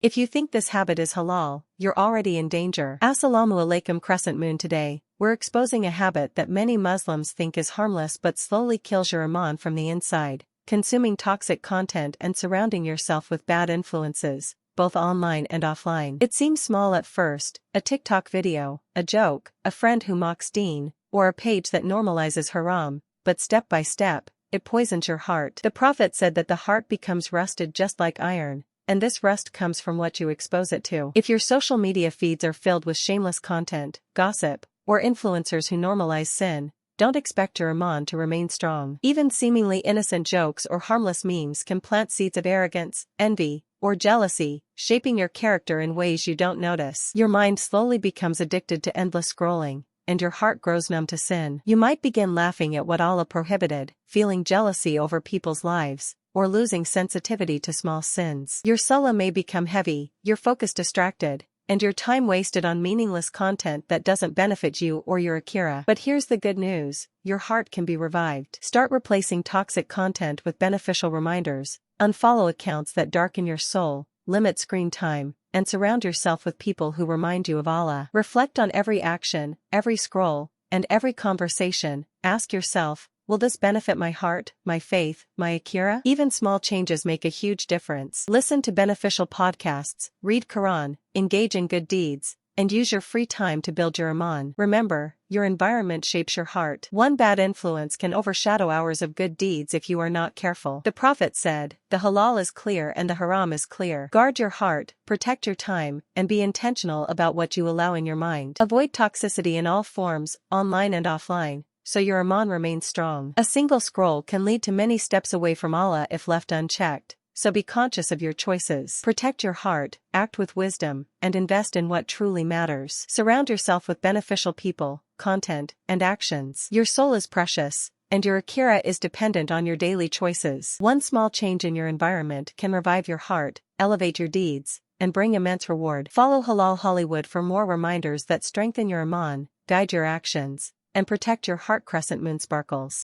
If you think this habit is halal, you're already in danger. Assalamu alaikum crescent moon. Today, we're exposing a habit that many Muslims think is harmless but slowly kills your iman from the inside: consuming toxic content and surrounding yourself with bad influences, both online and offline. It seems small at first: a TikTok video, a joke, a friend who mocks deen, or a page that normalizes haram, but step by step, it poisons your heart. The Prophet said that the heart becomes rusted just like iron, and this rust comes from what you expose it to. If your social media feeds are filled with shameless content, gossip, or influencers who normalize sin, don't expect your iman to remain strong. Even seemingly innocent jokes or harmless memes can plant seeds of arrogance, envy, or jealousy, shaping your character in ways you don't notice. Your mind slowly becomes addicted to endless scrolling, and your heart grows numb to sin. You might begin laughing at what Allah prohibited, feeling jealousy over people's lives, or losing sensitivity to small sins. Your salah may become heavy, your focus distracted, and your time wasted on meaningless content that doesn't benefit you or your akira. But here's the good news: your heart can be revived. Start replacing toxic content with beneficial reminders, unfollow accounts that darken your soul, limit screen time, and surround yourself with people who remind you of Allah. Reflect on every action, every scroll, and every conversation. Ask yourself, will this benefit my heart, my faith, my akira? Even small changes make a huge difference. Listen to beneficial podcasts, read Quran, engage in good deeds, and use your free time to build your iman. Remember, your environment shapes your heart. One bad influence can overshadow hours of good deeds if you are not careful. The Prophet said, "The halal is clear and the haram is clear." Guard your heart, protect your time, and be intentional about what you allow in your mind. Avoid toxicity in all forms, online and offline, so your iman remains strong. A single scroll can lead to many steps away from Allah if left unchecked, so be conscious of your choices. Protect your heart, act with wisdom, and invest in what truly matters. Surround yourself with beneficial people, content, and actions. Your soul is precious, and your akira is dependent on your daily choices. One small change in your environment can revive your heart, elevate your deeds, and bring immense reward. Follow Halal Hollywood for more reminders that strengthen your iman, guide your actions, and protect your heart. Crescent moon sparkles.